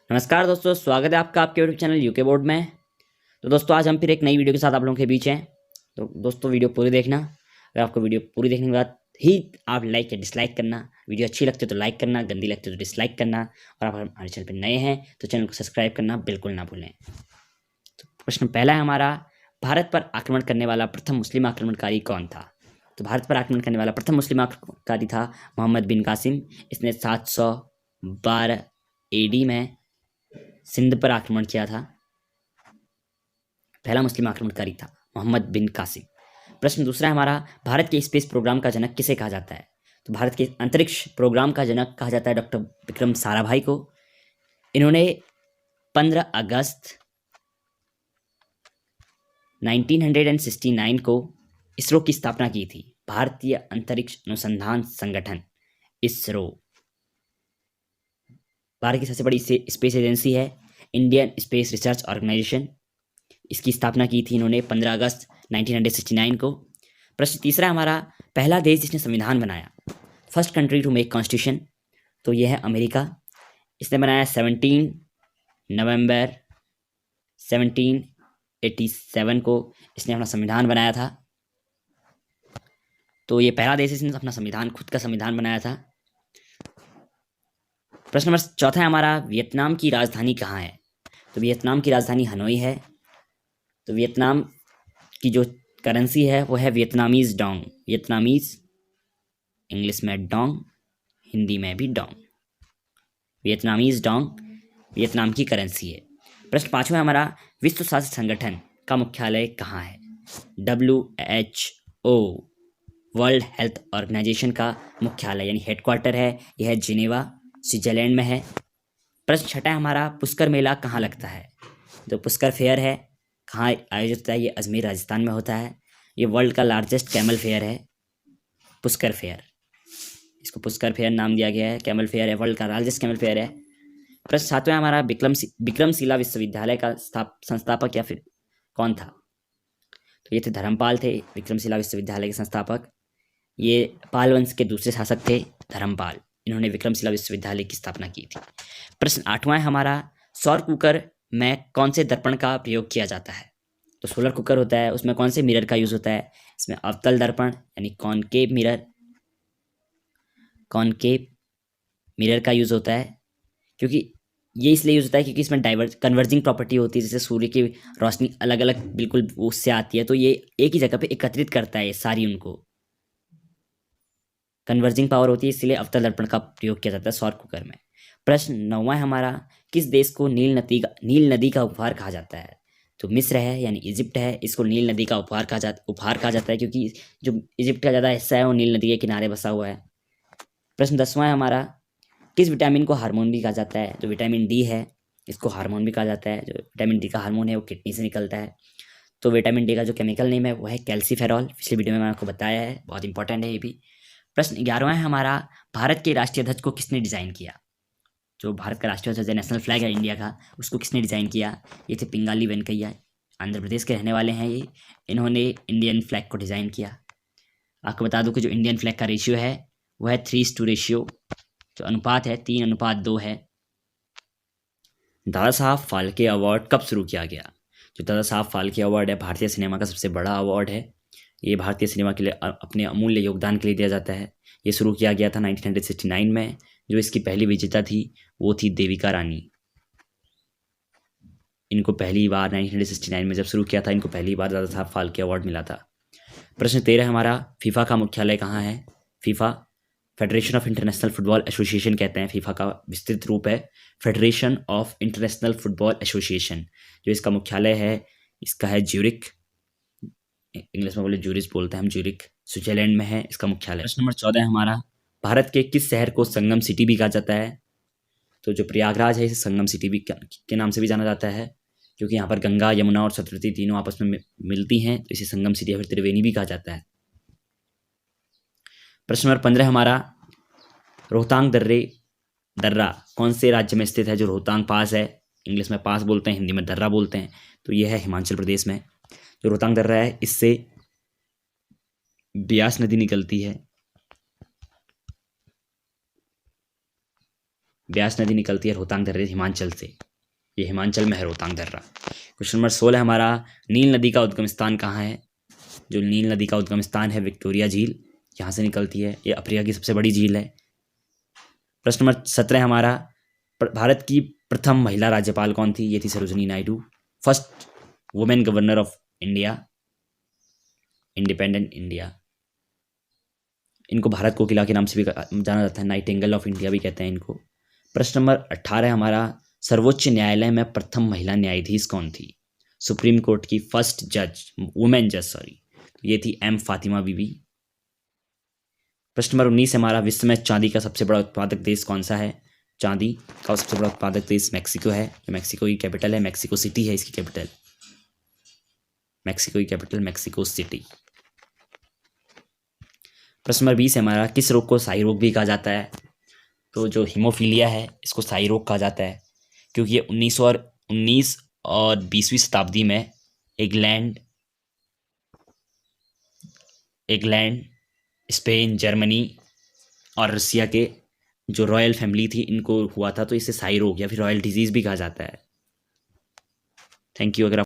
नमस्कार दोस्तों, स्वागत है आपका आपके यूट्यूब चैनल यूके बोर्ड में। तो दोस्तों आज हम फिर एक नई वीडियो के साथ आप लोगों के बीच हैं। तो दोस्तों वीडियो पूरी देखना। अगर आपको वीडियो पूरी देखने के बाद ही आप लाइक या डिसलाइक करना, वीडियो अच्छी लगती है तो लाइक करना, गंदी लगती है तो डिसलाइक करना, और आप हमारे चैनल पर नए हैं तो चैनल को सब्सक्राइब करना बिल्कुल ना भूलें। तो प्रश्न पहला है हमारा, भारत पर आक्रमण करने वाला प्रथम मुस्लिम आक्रमणकारी कौन था? तो भारत पर आक्रमण करने वाला प्रथम मुस्लिम आक्रमणकारी था मोहम्मद बिन कासिम। इसने 712 AD में सिंध पर आक्रमण किया था। पहला मुस्लिम आक्रमणकारी था मोहम्मद बिन कासिम। प्रश्न दूसरा है हमारा, भारत के स्पेस प्रोग्राम का जनक किसे कहा जाता है? तो भारत के अंतरिक्ष प्रोग्राम का जनक कहा जाता है डॉक्टर विक्रम साराभाई को। इन्होंने 15 अगस्त 1969 को इसरो की स्थापना की थी। भारतीय अंतरिक्ष अनुसंधान संगठन इसरो भारत की सबसे बड़ी स्पेस एजेंसी है। इंडियन स्पेस रिसर्च ऑर्गेनाइजेशन, इसकी स्थापना की थी इन्होंने 15 अगस्त 1969 को। प्रश्न तीसरा हमारा, पहला देश जिसने संविधान बनाया, first country to make constitution, तो यह है अमेरिका। इसने बनाया 17 नवंबर 1787 को इसने अपना संविधान बनाया था। तो ये पहला देश जिसने अपना संविधान, खुद का संविधान बनाया था। प्रश्न नंबर चौथा है हमारा, वियतनाम की राजधानी कहाँ है? तो वियतनाम की राजधानी हनोई है। तो वियतनाम की जो करेंसी है वो है वियतनामीज डोंग। वियतनामीज, इंग्लिश में डोंग, हिंदी में भी डोंग। वियतनामीज डोंग वियतनाम की करेंसी है। प्रश्न पांचवा है हमारा, विश्व स्वास्थ्य संगठन का मुख्यालय कहाँ है? WHO, वर्ल्ड हेल्थ ऑर्गेनाइजेशन का मुख्यालय यानी हेडक्वार्टर है, यह है जिनेवा, स्विट्जरलैंड में है। प्रश्न छठा है हमारा, पुष्कर मेला कहाँ लगता है? जो पुष्कर फेयर है कहाँ आयोजित होता है? ये अजमेर राजस्थान में होता है। ये वर्ल्ड का लार्जेस्ट कैमल फेयर है, पुष्कर फेयर। इसको पुष्कर फेयर नाम दिया गया है, कैमल फेयर है, वर्ल्ड का लार्जेस्ट कैमल फेयर है। प्रश्न सातवां हमारा, विक्रमशिला विश्वविद्यालय का संस्थापक या फिर कौन था? तो ये थे धर्मपाल, थे विक्रमशिला विश्वविद्यालय के संस्थापक। ये पाल वंश के दूसरे शासक थे धर्मपाल। इन्होंने विक्रमशिला विश्वविद्यालय की स्थापना की थी। प्रश्न आठवां है हमारा, सौर कुकर में कौन से दर्पण का प्रयोग किया जाता है? तो सोलर कुकर होता है, उसमें कौन से मिरर का यूज होता है? इसमें अवतल दर्पण यानी कॉनकेव मिरर का यूज होता है। क्योंकि ये इसलिए यूज होता है क्योंकि इसमें कन्वर्जिंग प्रॉपर्टी होती है। जैसे सूर्य की रोशनी अलग अलग बिल्कुल उससे आती है, तो ये एक ही जगह पे एकत्रित करता है, ये सारी उनको कन्वर्जिंग पावर होती है, इसलिए अवतल दर्पण का प्रयोग किया जाता है सौर कुकर में। प्रश्न नौवां है हमारा, किस देश को नील नदी का उपहार कहा जाता है? तो मिस्र है यानी इजिप्ट है, इसको नील नदी का उपहार कहा जाता है क्योंकि जो इजिप्ट का ज़्यादा हिस्सा है वो नील नदी के किनारे बसा हुआ है। प्रश्न 10वां है हमारा, किस विटामिन को हार्मोन भी कहा जाता है? जो विटामिन डी है इसको हार्मोन भी कहा जाता है। जो विटामिन डी का हार्मोन है वो किडनी से निकलता है। तो विटामिन डी का जो केमिकल नेम है वो है कैल्सीफेरॉल। पिछली वीडियो में मैंने आपको बताया है, बहुत इंपॉर्टेंट है ये भी। प्रश्न 11वां है हमारा, भारत के राष्ट्रीय ध्वज को किसने डिजाइन किया? जो भारत का राष्ट्रीय ध्वज है, नेशनल फ्लैग है इंडिया का, उसको किसने डिजाइन किया? ये थे पिंगाली वेंकैया, आंध्र प्रदेश के रहने वाले हैं ये। इन्होंने इंडियन फ्लैग को डिजाइन किया। आपको बता दूं कि जो इंडियन फ्लैग का रेशियो है वो है 3:2 रेशियो, जो अनुपात है 3:2 है। दादा साहब फाल्के अवार्ड कब शुरू किया गया? जो दादा साहब फाल्के अवार्ड है भारतीय सिनेमा का सबसे बड़ा अवार्ड है। ये भारतीय सिनेमा के लिए अपने अमूल्य योगदान के लिए दिया जाता है। ये शुरू किया गया था 1969 में। जो इसकी पहली विजेता थी वो थी देविका रानी। इनको पहली बार 1969 में जब शुरू किया था, इनको पहली बार दादा साहब फाल्के अवार्ड मिला था। प्रश्न 13 हमारा, फीफा का मुख्यालय कहाँ है? FIFA, federation of international football association कहते हैं। फीफा का विस्तृत रूप है federation of international football association. जो इसका मुख्यालय है इसका है ज्यूरिक, इंग्लिश में बोले ज्यूरिच बोलते हैं हम, ज्यूरिक स्विट्जरलैंड में है इसका मुख्यालय। प्रश्न नंबर 14 हमारा, भारत के किस शहर को संगम सिटी भी कहा जाता है? तो जो प्रयागराज है इसे संगम सिटी भी के नाम से भी जाना जाता है, क्योंकि यहाँ पर गंगा, यमुना और सरस्वती तीनों आपस में मिलती हैं, तो इसे संगम सिटी या फिर त्रिवेणी भी कहा जाता है। प्रश्न नंबर 15 हमारा, रोहतांग दर्रा कौन से राज्य में स्थित है? जो रोहतांग पास है, इंग्लिश में पास बोलते हैं, हिंदी में दर्रा बोलते हैं, तो यह है हिमाचल प्रदेश में। जो रोहतांग दर्रा है इससे ब्यास नदी निकलती है। ब्यास नदी निकलती है रोहतांग दर्रे हिमाचल से, ये हिमाचल में है रोहतांग दर्रा। क्वेश्चन नंबर 16 हमारा, नील नदी का उद्गम स्थान कहाँ है? जो नील नदी का उद्गम स्थान है विक्टोरिया झील, यहाँ से निकलती है, ये अफ्रीका की सबसे बड़ी झील है। प्रश्न नंबर 17 हमारा, भारत की प्रथम महिला राज्यपाल कौन थी? ये थी Sarojini Naidu, first women governor of India, independent India. इनको भारत कोकिला के नाम से भी जाना जाता है, नाइटिंगेल ऑफ इंडिया भी कहते हैं इनको। प्रश्न नंबर 18 हमारा, सर्वोच्च न्यायालय में प्रथम महिला न्यायाधीश कौन थी? सुप्रीम कोर्ट की फर्स्ट जज, वुमेन जज सॉरी, ये थी एम फातिमा बीबी। प्रश्न नंबर 19 हमारा, विश्व में चांदी का सबसे बड़ा उत्पादक देश कौन सा है? चांदी का सबसे बड़ा उत्पादक देश मैक्सिको है, मैक्सिको की कैपिटल है, मैक्सिको सिटी है इसकी कैपिटल, मैक्सिको की कैपिटल मैक्सिको सिटी। प्रश्न नंबर 20 हमारा, किस रोग को साई रोग भी कहा जाता है? तो जो हीमोफीलिया है इसको साई रोग कहा जाता है, क्योंकि ये 19 और 20वीं शताब्दी में इंग्लैंड, स्पेन, जर्मनी और रसिया के जो रॉयल फैमिली थी इनको हुआ था, तो इसे साई रोग या फिर रॉयल डिजीज भी कहा जाता है। Thank you. अगर